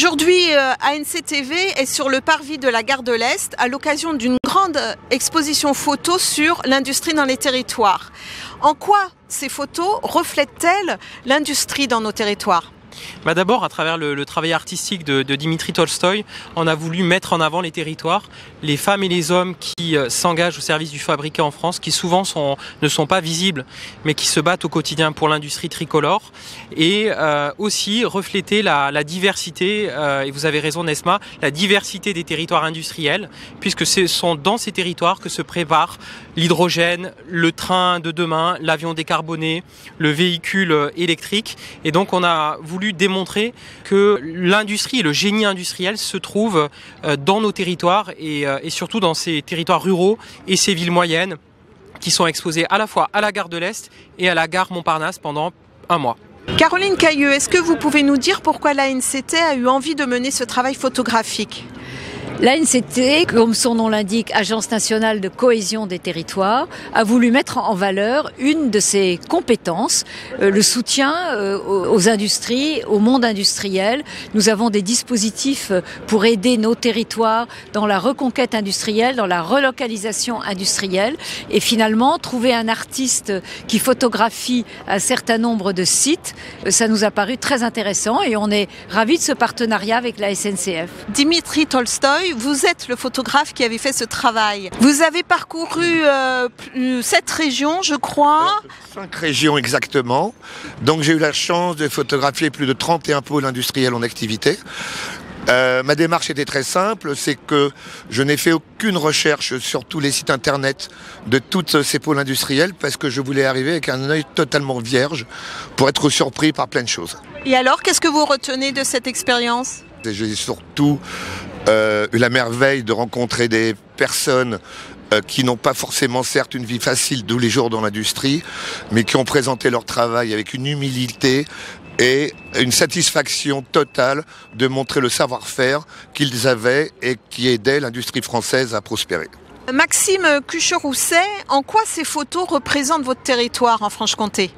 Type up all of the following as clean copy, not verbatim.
Aujourd'hui, ANC TV est sur le parvis de la gare de l'Est à l'occasion d'une grande exposition photo sur l'industrie dans les territoires. En quoi ces photos reflètent-elles l'industrie dans nos territoires ? D'abord, à travers le travail artistique de Dimitri Tolstoï, on a voulu mettre en avant les territoires, les femmes et les hommes qui s'engagent au service du fabriqué en France, qui souvent ne sont pas visibles, mais qui se battent au quotidien pour l'industrie tricolore, et aussi refléter la diversité, et vous avez raison Nesma, la diversité des territoires industriels, puisque ce sont dans ces territoires que se prépare l'hydrogène, le train de demain, l'avion décarboné, le véhicule électrique, et donc on a voulu démontrer que l'industrie et le génie industriel se trouvent dans nos territoires et surtout dans ces territoires ruraux et ces villes moyennes qui sont exposées à la fois à la gare de l'Est et à la gare Montparnasse pendant un mois. Caroline Cailleux, est-ce que vous pouvez nous dire pourquoi l'ANCT a eu envie de mener ce travail photographique ? L'ANCT, comme son nom l'indique, Agence nationale de cohésion des territoires, a voulu mettre en valeur une de ses compétences, le soutien aux industries, au monde industriel. Nous avons des dispositifs pour aider nos territoires dans la reconquête industrielle, dans la relocalisation industrielle. Et finalement, trouver un artiste qui photographie un certain nombre de sites, ça nous a paru très intéressant et on est ravis de ce partenariat avec la SNCF. Dimitri Tolstoï, vous êtes le photographe qui avait fait ce travail. Vous avez parcouru 7 régions, je crois. 5 régions exactement. Donc j'ai eu la chance de photographier plus de 31 pôles industriels en activité. Ma démarche était très simple, c'est que je n'ai fait aucune recherche sur tous les sites internet de tous ces pôles industriels parce que je voulais arriver avec un œil totalement vierge pour être surpris par plein de choses. Et alors, qu'est-ce que vous retenez de cette expérience ? J'ai surtout eu la merveille de rencontrer des personnes qui n'ont pas forcément certes une vie facile tous les jours dans l'industrie, mais qui ont présenté leur travail avec une humilité et une satisfaction totale de montrer le savoir-faire qu'ils avaient et qui aidait l'industrie française à prospérer. Maxime Cucherousset, en quoi ces photos représentent votre territoire en Franche-Comté ?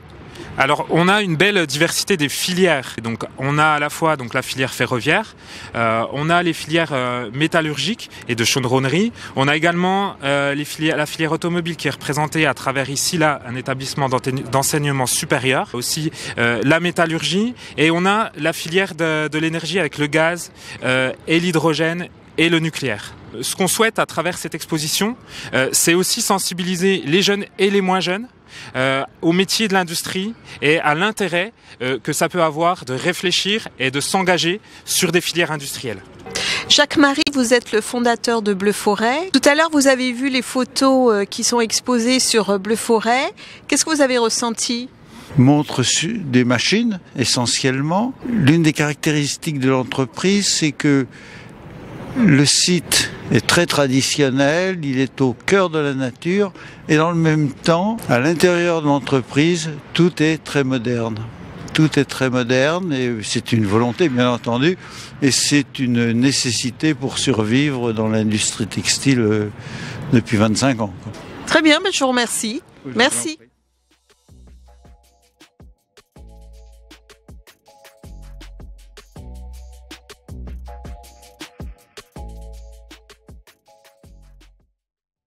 Alors, on a une belle diversité des filières. Donc, on a à la fois la filière ferroviaire, on a les filières métallurgiques et de chaudronnerie. On a également la filière automobile qui est représentée à travers ici là un établissement d'enseignement supérieur, aussi la métallurgie, et on a la filière de l'énergie avec le gaz et l'hydrogène et le nucléaire. Ce qu'on souhaite à travers cette exposition, c'est aussi sensibiliser les jeunes et les moins jeunes au métier de l'industrie et à l'intérêt que ça peut avoir de réfléchir et de s'engager sur des filières industrielles. Jacques-Marie, vous êtes le fondateur de Bleu Forêt. Tout à l'heure, vous avez vu les photos qui sont exposées sur Bleu Forêt. Qu'est-ce que vous avez ressenti ? Montre des machines, essentiellement. L'une des caractéristiques de l'entreprise, c'est que le site est très traditionnel, il est au cœur de la nature et dans le même temps, à l'intérieur de l'entreprise, tout est très moderne. Tout est très moderne et c'est une volonté bien entendu et c'est une nécessité pour survivre dans l'industrie textile depuis 25 ans. Très bien, je vous remercie. Merci.